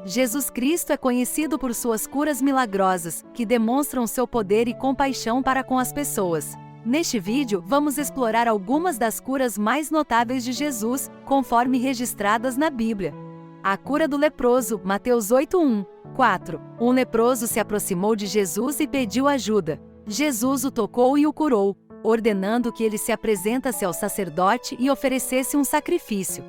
Jesus Cristo é conhecido por suas curas milagrosas, que demonstram seu poder e compaixão para com as pessoas. Neste vídeo, vamos explorar algumas das curas mais notáveis de Jesus, conforme registradas na Bíblia. A cura do leproso, Mateus 8:1, 4. Um leproso se aproximou de Jesus e pediu ajuda. Jesus o tocou e o curou, ordenando que ele se apresentasse ao sacerdote e oferecesse um sacrifício.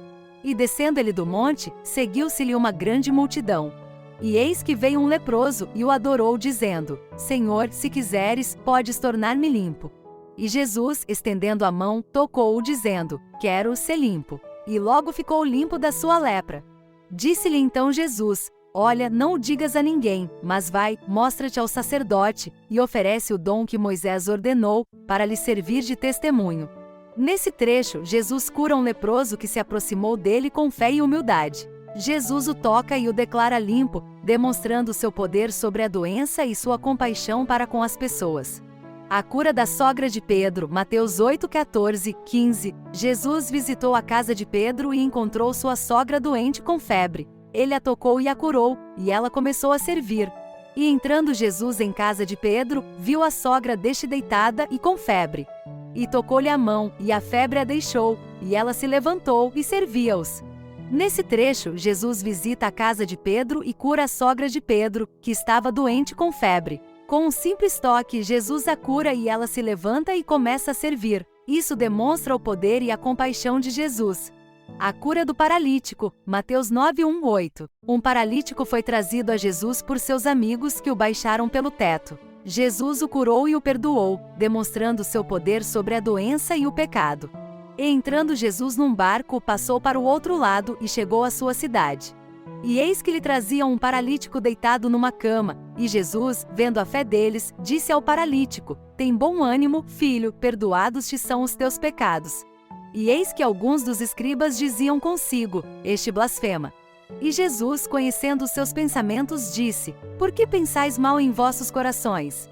E descendo ele do monte, seguiu-se-lhe uma grande multidão. E eis que veio um leproso e o adorou, dizendo: Senhor, se quiseres, podes tornar-me limpo. E Jesus, estendendo a mão, tocou-o, dizendo: Quero ser limpo. E logo ficou limpo da sua lepra. Disse-lhe então Jesus: Olha, não o digas a ninguém, mas vai, mostra-te ao sacerdote, e oferece o dom que Moisés ordenou, para lhe servir de testemunho. Nesse trecho, Jesus cura um leproso que se aproximou dele com fé e humildade. Jesus o toca e o declara limpo, demonstrando seu poder sobre a doença e sua compaixão para com as pessoas. A cura da sogra de Pedro, Mateus 8:14, 15. Jesus visitou a casa de Pedro e encontrou sua sogra doente com febre. Ele a tocou e a curou, e ela começou a servir. E entrando Jesus em casa de Pedro, viu a sogra deste deitada e com febre. E tocou-lhe a mão, e a febre a deixou, e ela se levantou e servia-os. Nesse trecho, Jesus visita a casa de Pedro e cura a sogra de Pedro, que estava doente com febre. Com um simples toque, Jesus a cura e ela se levanta e começa a servir. Isso demonstra o poder e a compaixão de Jesus. A cura do paralítico, Mateus 9:1, 8. Um paralítico foi trazido a Jesus por seus amigos que o baixaram pelo teto. Jesus o curou e o perdoou, demonstrando seu poder sobre a doença e o pecado. E entrando Jesus num barco, passou para o outro lado e chegou à sua cidade. E eis que lhe traziam um paralítico deitado numa cama, e Jesus, vendo a fé deles, disse ao paralítico: Tem bom ânimo, filho, perdoados te são os teus pecados. E eis que alguns dos escribas diziam consigo: Este blasfema. E Jesus, conhecendo os seus pensamentos, disse: Por que pensais mal em vossos corações?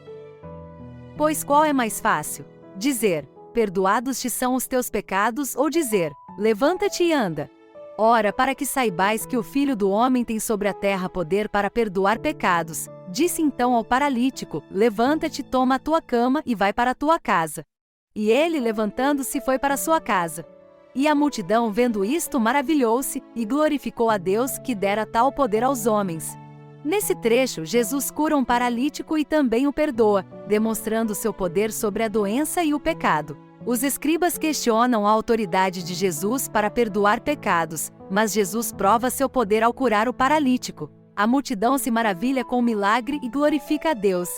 Pois qual é mais fácil? Dizer: Perdoados te são os teus pecados, ou dizer: Levanta-te e anda? Ora, para que saibais que o Filho do Homem tem sobre a terra poder para perdoar pecados, disse então ao paralítico: Levanta-te, toma a tua cama e vai para a tua casa. E ele, levantando-se, foi para a sua casa. E a multidão, vendo isto, maravilhou-se, e glorificou a Deus, que dera tal poder aos homens. Nesse trecho, Jesus cura um paralítico e também o perdoa, demonstrando seu poder sobre a doença e o pecado. Os escribas questionam a autoridade de Jesus para perdoar pecados, mas Jesus prova seu poder ao curar o paralítico. A multidão se maravilha com o milagre e glorifica a Deus.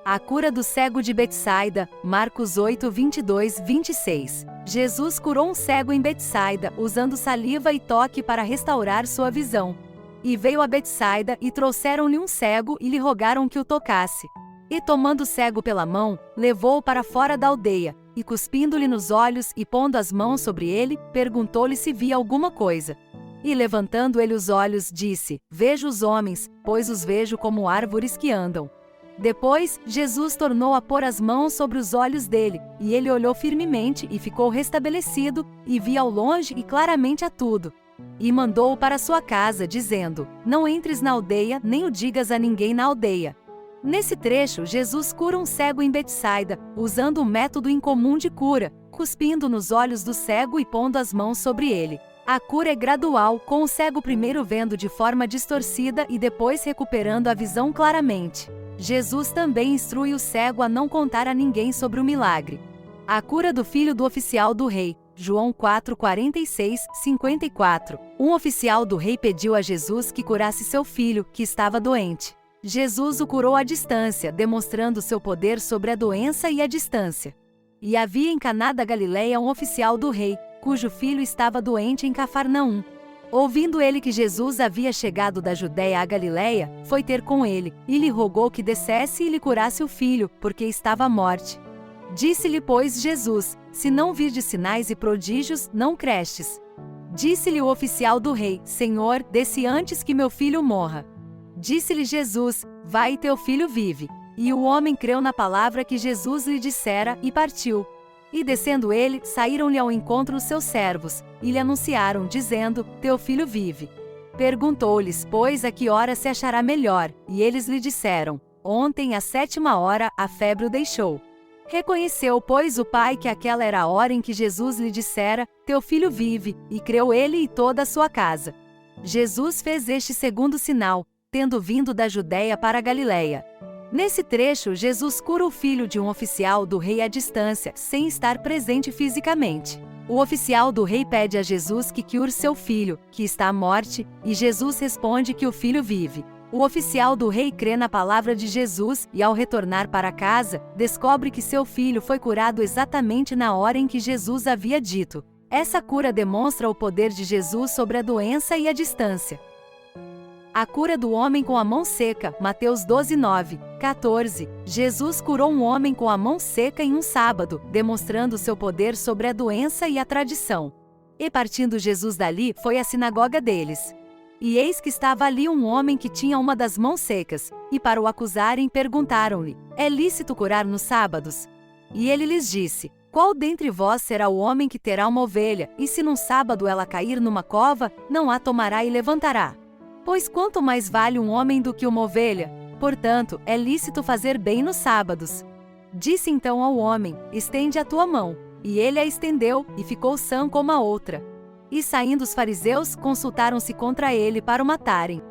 A cura do cego de Betsaida, Marcos 8, 22, 26. Jesus curou um cego em Betsaida, usando saliva e toque para restaurar sua visão. E veio a Betsaida, e trouxeram-lhe um cego, e lhe rogaram que o tocasse. E tomando o cego pela mão, levou-o para fora da aldeia, e cuspindo-lhe nos olhos, e pondo as mãos sobre ele, perguntou-lhe se via alguma coisa. E levantando ele os olhos, disse: Vejo os homens, pois os vejo como árvores que andam. Depois, Jesus tornou a pôr as mãos sobre os olhos dele, e ele olhou firmemente e ficou restabelecido, e via ao longe e claramente a tudo. E mandou-o para sua casa, dizendo: Não entres na aldeia, nem o digas a ninguém na aldeia. Nesse trecho, Jesus cura um cego em Betsaida, usando um método incomum de cura, cuspindo nos olhos do cego e pondo as mãos sobre ele. A cura é gradual, com o cego primeiro vendo de forma distorcida e depois recuperando a visão claramente. Jesus também instrui o cego a não contar a ninguém sobre o milagre. A cura do filho do oficial do rei, João 4, 46, 54. Um oficial do rei pediu a Jesus que curasse seu filho, que estava doente. Jesus o curou à distância, demonstrando seu poder sobre a doença e a distância. E havia em Caná da Galileia um oficial do rei, cujo filho estava doente em Cafarnaum. Ouvindo ele que Jesus havia chegado da Judéia à Galileia, foi ter com ele, e lhe rogou que descesse e lhe curasse o filho, porque estava à morte. Disse-lhe, pois, Jesus: Se não virdes sinais e prodígios, não crestes. Disse-lhe o oficial do rei: Senhor, desce antes que meu filho morra. Disse-lhe Jesus: Vai, teu filho vive. E o homem creu na palavra que Jesus lhe dissera, e partiu. E descendo ele, saíram-lhe ao encontro os seus servos, e lhe anunciaram, dizendo: Teu filho vive. Perguntou-lhes, pois, a que hora se achará melhor, e eles lhe disseram: ontem, à 7ª hora, a febre o deixou. Reconheceu, pois, o pai que aquela era a hora em que Jesus lhe dissera: teu filho vive, e creu ele e toda a sua casa. Jesus fez este segundo sinal, tendo vindo da Judéia para a Galiléia. Nesse trecho, Jesus cura o filho de um oficial do rei à distância, sem estar presente fisicamente. O oficial do rei pede a Jesus que cure seu filho, que está à morte, e Jesus responde que o filho vive. O oficial do rei crê na palavra de Jesus e, ao retornar para casa, descobre que seu filho foi curado exatamente na hora em que Jesus havia dito. Essa cura demonstra o poder de Jesus sobre a doença e a distância. A cura do homem com a mão seca, Mateus 12:9, 14. Jesus curou um homem com a mão seca em um sábado, demonstrando seu poder sobre a doença e a tradição. E partindo Jesus dali, foi à sinagoga deles. E eis que estava ali um homem que tinha uma das mãos secas, e para o acusarem perguntaram-lhe: é lícito curar nos sábados? E ele lhes disse: qual dentre vós será o homem que terá uma ovelha, e se num sábado ela cair numa cova, não a tomará e levantará? Pois quanto mais vale um homem do que uma ovelha? Portanto, é lícito fazer bem nos sábados. Disse então ao homem: estende a tua mão. E ele a estendeu, e ficou sã como a outra. E saindo os fariseus, consultaram-se contra ele para o matarem.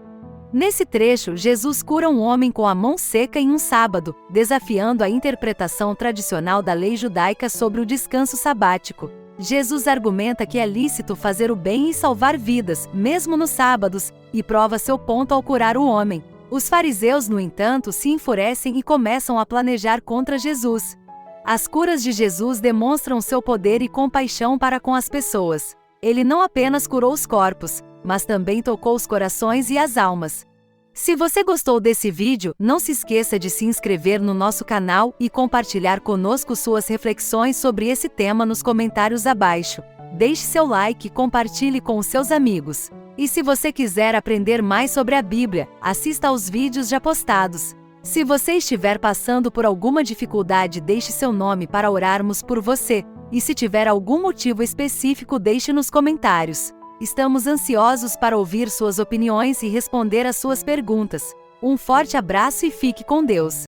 Nesse trecho, Jesus cura um homem com a mão seca em um sábado, desafiando a interpretação tradicional da lei judaica sobre o descanso sabático. Jesus argumenta que é lícito fazer o bem e salvar vidas, mesmo nos sábados, e prova seu ponto ao curar o homem. Os fariseus, no entanto, se enfurecem e começam a planejar contra Jesus. As curas de Jesus demonstram seu poder e compaixão para com as pessoas. Ele não apenas curou os corpos, mas também tocou os corações e as almas. Se você gostou desse vídeo, não se esqueça de se inscrever no nosso canal e compartilhar conosco suas reflexões sobre esse tema nos comentários abaixo. Deixe seu like e compartilhe com os seus amigos. E se você quiser aprender mais sobre a Bíblia, assista aos vídeos já postados. Se você estiver passando por alguma dificuldade, deixe seu nome para orarmos por você. E se tiver algum motivo específico, deixe nos comentários. Estamos ansiosos para ouvir suas opiniões e responder às suas perguntas. Um forte abraço e fique com Deus!